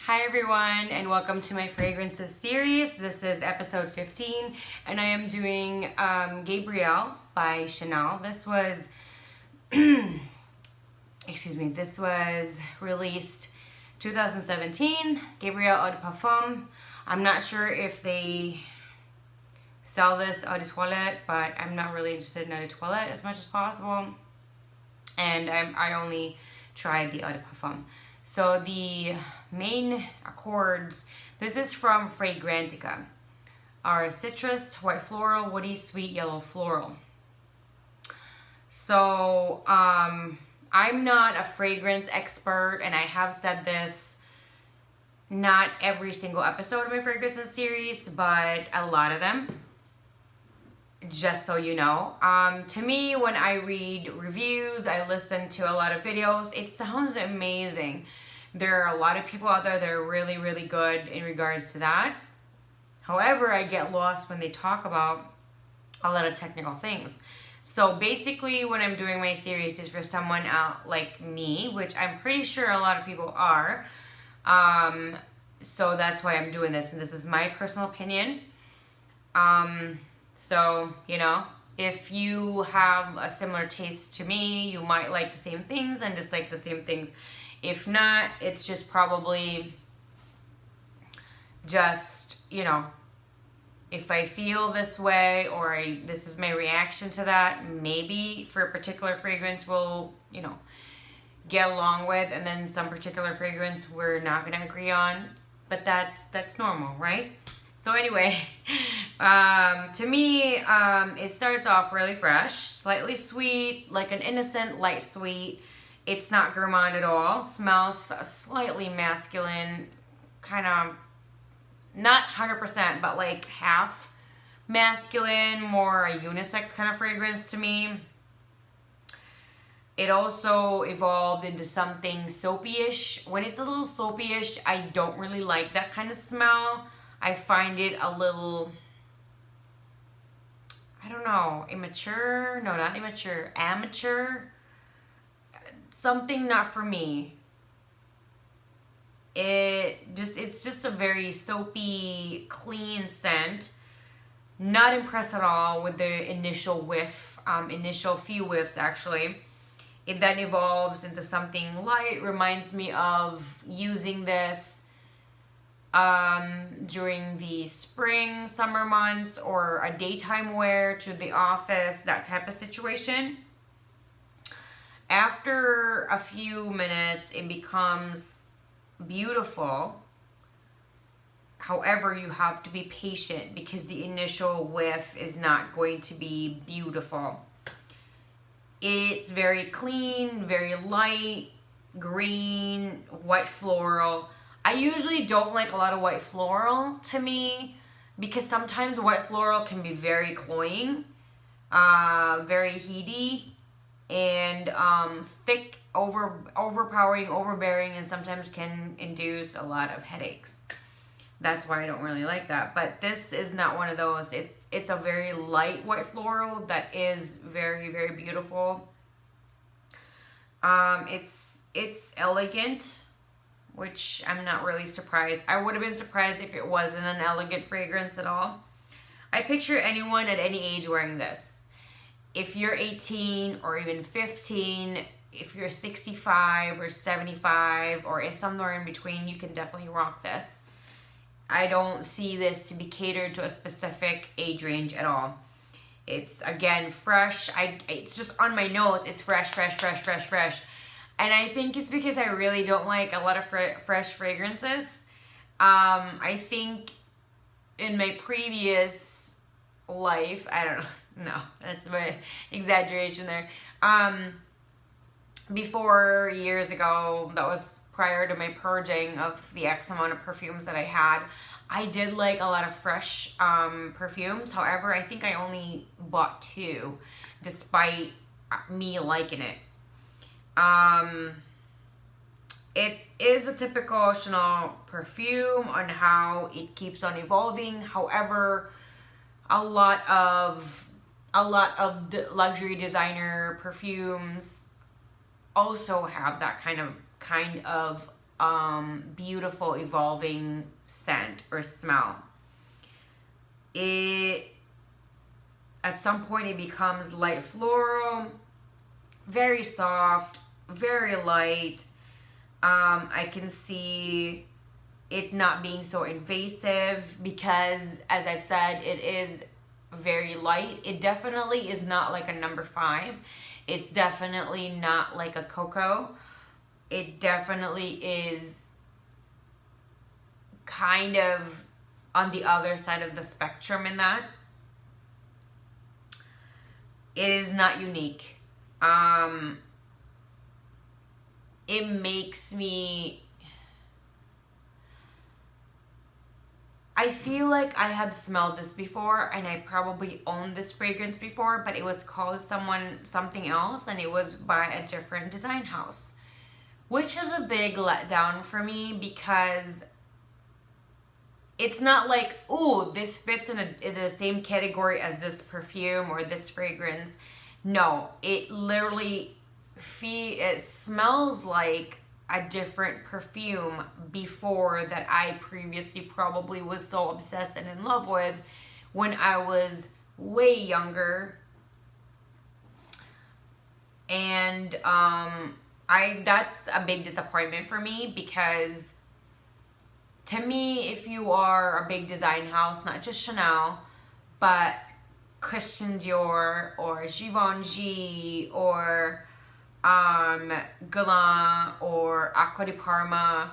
Hi everyone, and welcome to my fragrances series. This is episode 15 and I am doing Gabrielle by Chanel. This was this was released 2017. Gabrielle Eau de Parfum. I'm not sure if they sell this Eau de Toilette, but I'm not really interested in Eau de Toilette as much as possible, and I only tried the Eau de Parfum. So the main accords, this is from Fragrantica, are citrus, white floral, woody, sweet, yellow floral. So I'm not a fragrance expert, and I have said this not every single episode of my fragrances series, but a lot of them, just so you know. To me, when I read reviews, I listen to a lot of videos, it sounds amazing. There are a lot of people out there that are really, really good in regards to that. However, I get lost when they talk about a lot of technical things. So basically, when I'm doing my series is for someone out like me, which I'm pretty sure a lot of people are. So that's why I'm doing this, and this is my personal opinion. So, you know, if you have a similar taste to me, you might like the same things and dislike the same things. If not, it's just probably just, you know, if I feel this way or this is my reaction to that, maybe for a particular fragrance we'll, you know, get along with, and then some particular fragrance we're not going to agree on. But that's normal, right? So anyway, to me, it starts off really fresh, slightly sweet, like an innocent light sweet. It's not gourmand at all. Smells slightly masculine, kind of not 100%, but like half masculine, more a unisex kind of fragrance to me. It also evolved into something soapy-ish. When it's a little soapy-ish, I don't really like that kind of smell. I find it a little, I don't know, immature. No, not immature, amateur. Something not for me. It's just a very soapy, clean scent. Not impressed at all with the initial whiff, initial few whiffs actually. It then evolves into something light. Reminds me of using this during the spring, summer months, or a daytime wear to the office, that type of situation. After a few minutes, it becomes beautiful. However, you have to be patient because the initial whiff is not going to be beautiful. It's very clean, very light, green, white floral. I usually don't like a lot of white floral to me because sometimes white floral can be very cloying, very heady, and thick, overpowering, overbearing, and sometimes can induce a lot of headaches. That's why I don't really like that. But this is not one of those. It's a very light white floral that is very, very beautiful. It's elegant, which I'm not really surprised. I would have been surprised if it wasn't an elegant fragrance at all. I picture anyone at any age wearing this. If you're 18 or even 15, if you're 65 or 75 or somewhere in between, you can definitely rock this. I don't see this to be catered to a specific age range at all. It's, again, fresh. It's just on my notes. It's fresh, fresh, fresh, fresh, fresh. And I think it's because I really don't like a lot of fresh fragrances. I think in my previous life, I don't know. No, that's my exaggeration there. Before, years ago, that was prior to my purging of the X amount of perfumes that I had, I did like a lot of fresh perfumes. However, I think I only bought 2, despite me liking it. It is a typical Chanel perfume on how it keeps on evolving. However, a lot of the luxury designer perfumes also have that kind of beautiful evolving scent or smell. At some point it becomes light floral, very soft, very light. I can see it not being so invasive because, as I've said, it is very light. It definitely is not like a number 5. It's definitely not like a cocoa. It definitely is kind of on the other side of the spectrum in that. It is not unique. It makes me... I feel like I have smelled this before, and I probably owned this fragrance before, but it was called something else, and it was by a different design house, which is a big letdown for me because it's not like, ooh, this fits in the same category as this perfume or this fragrance. No, it literally it smells like a different perfume before that I previously probably was so obsessed and in love with when I was way younger. And that's a big disappointment for me because to me, if you are a big design house, not just Chanel, but Christian Dior or Givenchy or Galant or Eau de Parfum,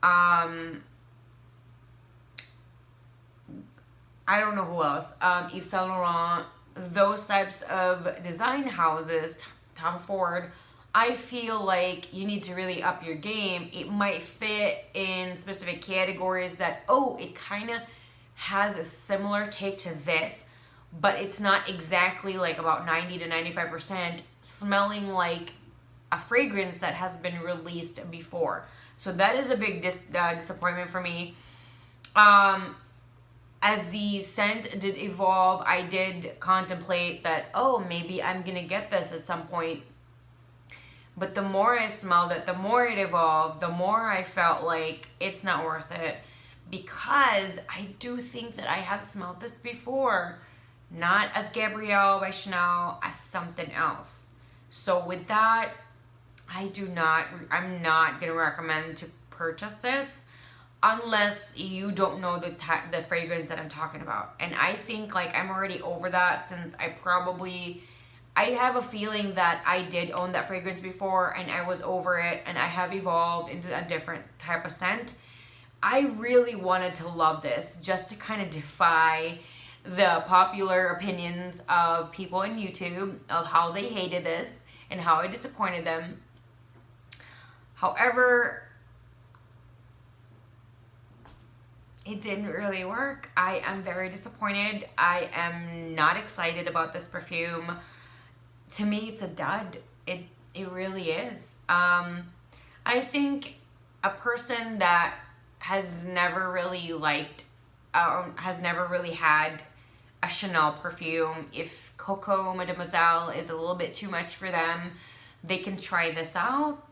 I don't know who else, Yves Saint Laurent, those types of design houses, Tom Ford, I feel like you need to really up your game. It might fit in specific categories that, oh, it kind of has a similar take to this, but it's not exactly like about 90 to 95% smelling like a fragrance that has been released before. So that is a big disappointment for me. As the scent did evolve, I did contemplate that, oh, maybe I'm gonna get this at some point. But the more I smelled it, the more it evolved, the more I felt like it's not worth it, because I do think that I have smelled this before. Not as Gabrielle by Chanel, as something else. So with that, I'm not going to recommend to purchase this unless you don't know the fragrance that I'm talking about. And I think like I'm already over that, since I have a feeling that I did own that fragrance before and I was over it and I have evolved into a different type of scent. I really wanted to love this just to kind of defy the popular opinions of people on YouTube of how they hated this and how I disappointed them. However, it didn't really work. I am very disappointed. I am not excited about this perfume. To me, it's a dud. It really is. I think a person that has never really has never really had a Chanel perfume, if Coco Mademoiselle is a little bit too much for them, they can try this out.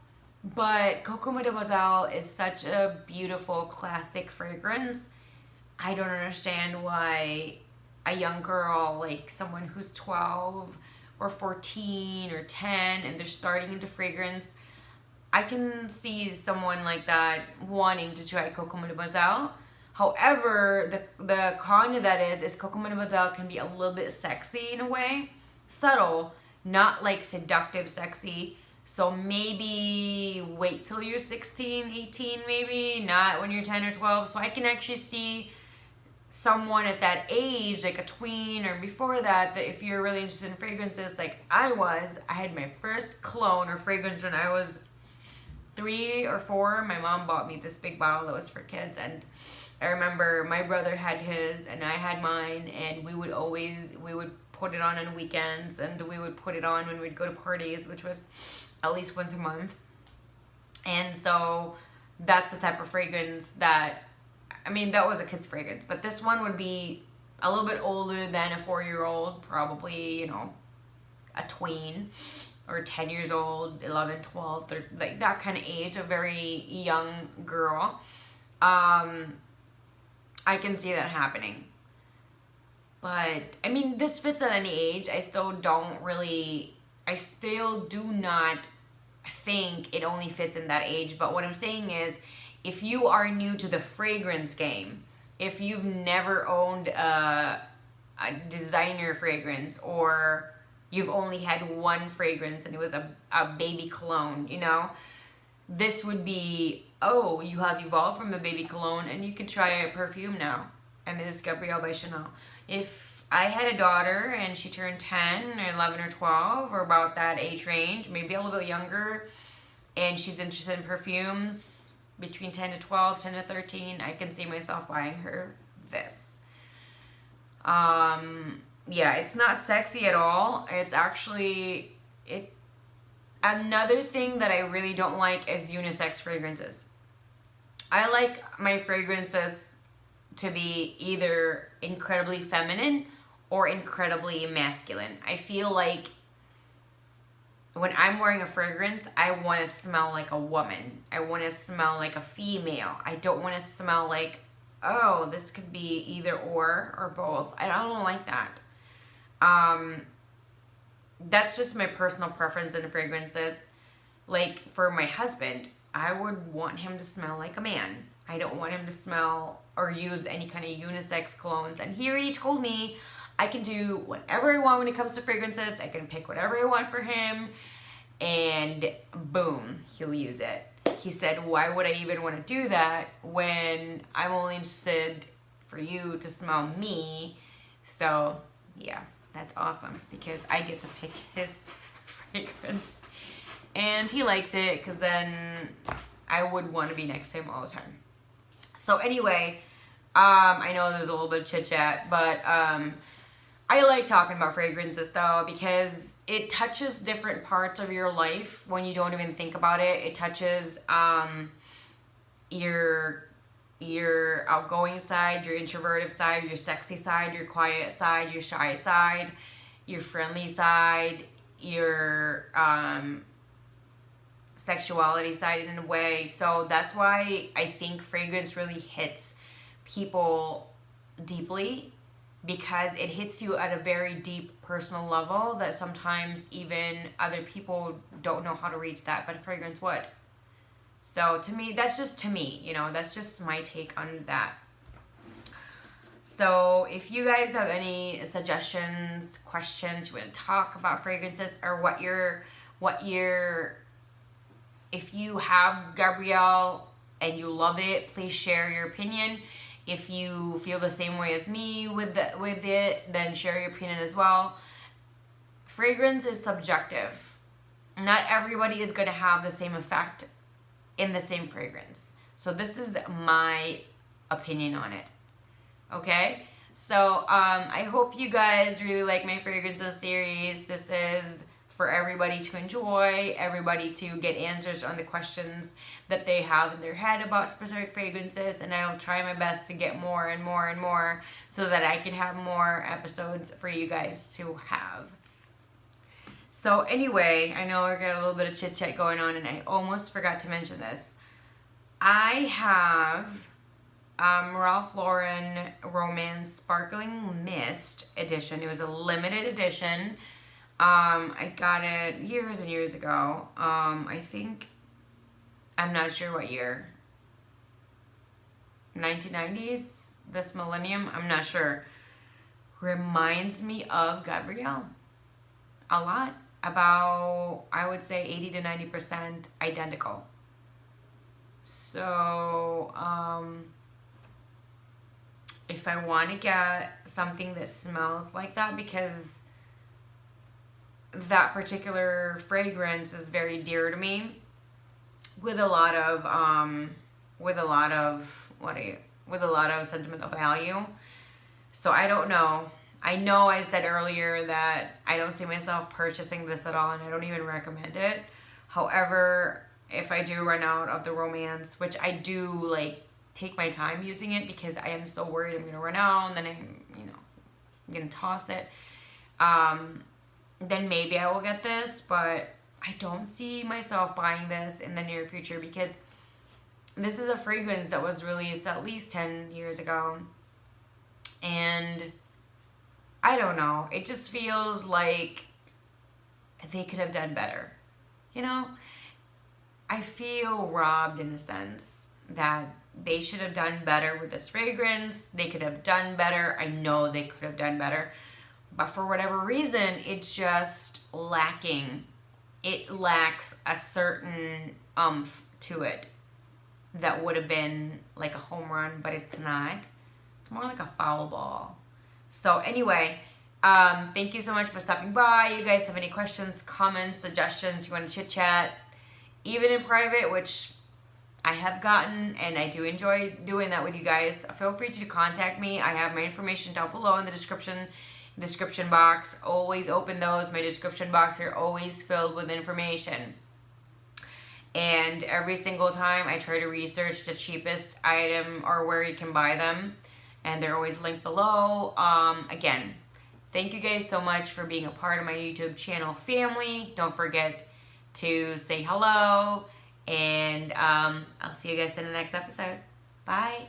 But Coco Mademoiselle is such a beautiful classic fragrance. I don't understand why a young girl, like someone who's 12 or 14 or 10 and they're starting into fragrance, I can see someone like that wanting to try Coco Mademoiselle. However, the con of that is Coco Mademoiselle can be a little bit sexy in a way. Subtle, not like seductive sexy. So maybe wait till you're 16, 18 maybe, not when you're 10 or 12. So I can actually see someone at that age, like a tween or before that if you're really interested in fragrances like I had my first cologne or fragrance when I was 3 or 4. My mom bought me this big bottle that was for kids, and I remember my brother had his and I had mine, and we would put it on weekends, and we would put it on when we'd go to parties, which was at least once a month. And so that's the type of fragrance that, I mean, that was a kid's fragrance, but this one would be a little bit older than a 4-year-old, probably, a tween. or 10 years old, 11, 12, 13, like that kind of age, a very young girl, I can see that happening. But, I mean, this fits at any age. I still do not think it only fits in that age. But what I'm saying is, if you are new to the fragrance game, if you've never owned a designer fragrance, or you've only had one fragrance and it was a baby cologne, you know, this would be, oh, you have evolved from a baby cologne and you can try a perfume now. And this is Gabrielle by Chanel. If I had a daughter and she turned 10 or 11 or 12, or about that age range, maybe a little bit younger, and she's interested in perfumes between 10 to 12, 10 to 13, I can see myself buying her this. Yeah, it's not sexy at all. It's actually, another thing that I really don't like is unisex fragrances. I like my fragrances to be either incredibly feminine or incredibly masculine. I feel like when I'm wearing a fragrance, I want to smell like a woman. I want to smell like a female. I don't want to smell like, oh, this could be either or both. I don't like that. That's just my personal preference in fragrances. Like, for my husband, I would want him to smell like a man. I don't want him to smell or use any kind of unisex colognes. And he already told me I can do whatever I want when it comes to fragrances. I can pick whatever I want for him, and boom, he'll use it. He said, why would I even want to do that when I'm only interested for you to smell me? So, yeah, that's awesome because I get to pick his fragrance. And he likes it because then I would want to be next to him all the time. So anyway, I know there's a little bit of chit chat, but I like talking about fragrances though, because it touches different parts of your life when you don't even think about it. It touches your outgoing side, your introverted side, your sexy side, your quiet side, your shy side, your friendly side, your sexuality side in a way. So that's why I think fragrance really hits people deeply, because it hits you at a very deep personal level that sometimes even other people don't know how to reach that, but fragrance would. So to me, that's just to me, you know, that's just my take on that. So if you guys have any suggestions, questions, you want to talk about fragrances, or if you have Gabrielle and you love it, please share your opinion. If you feel the same way as me with it, then share your opinion as well. Fragrance is subjective. Not everybody is going to have the same effect in the same fragrance. So this is my opinion on it. Okay? So I hope you guys really like my fragrances series. This is for everybody to enjoy, everybody to get answers on the questions that they have in their head about specific fragrances, and I'll try my best to get more and more and more so that I can have more episodes for you guys to have. So anyway, I know I got a little bit of chit chat going on, and I almost forgot to mention this. I have Ralph Lauren Romance Sparkling Mist edition. It was a limited edition. I got it years and years ago. I think, I'm not sure what year. 1990s? This millennium? I'm not sure. Reminds me of Gabrielle. A lot. About, I would say 80 to 90% identical. So, if I want to get something that smells like that, because that particular fragrance is very dear to me, with a lot of sentimental value. So I don't know. I know I said earlier that I don't see myself purchasing this at all, and I don't even recommend it. However, if I do run out of the romance, which I do like take my time using it because I am so worried I'm gonna run out and then I'm gonna toss it. then maybe I will get this, but I don't see myself buying this in the near future because this is a fragrance that was released at least 10 years ago. And I don't know. It just feels like they could have done better. You know? I feel robbed in a sense that they should have done better with this fragrance. They could have done better. I know they could have done better. But for whatever reason, it's just lacking. It lacks a certain umph to it that would have been like a home run, but it's not. It's more like a foul ball. So anyway, thank you so much for stopping by. You guys have any questions, comments, suggestions, you want to chit chat, even in private, which I have gotten, and I do enjoy doing that with you guys. Feel free to contact me. I have my information down below in the description box. Always open those. My description box are always filled with information. And every single time I try to research the cheapest item or where you can buy them. And they're always linked below. Again, thank you guys so much for being a part of my YouTube channel family. Don't forget to say hello. And I'll see you guys in the next episode. Bye.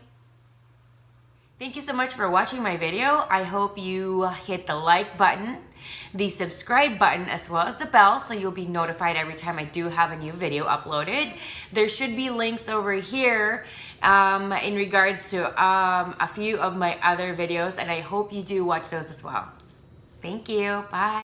Thank you so much for watching my video. I hope you hit the like button, the subscribe button, as well as the bell so you'll be notified every time I do have a new video uploaded. There should be links over here in regards to a few of my other videos, and I hope you do watch those as well. Thank you. Bye.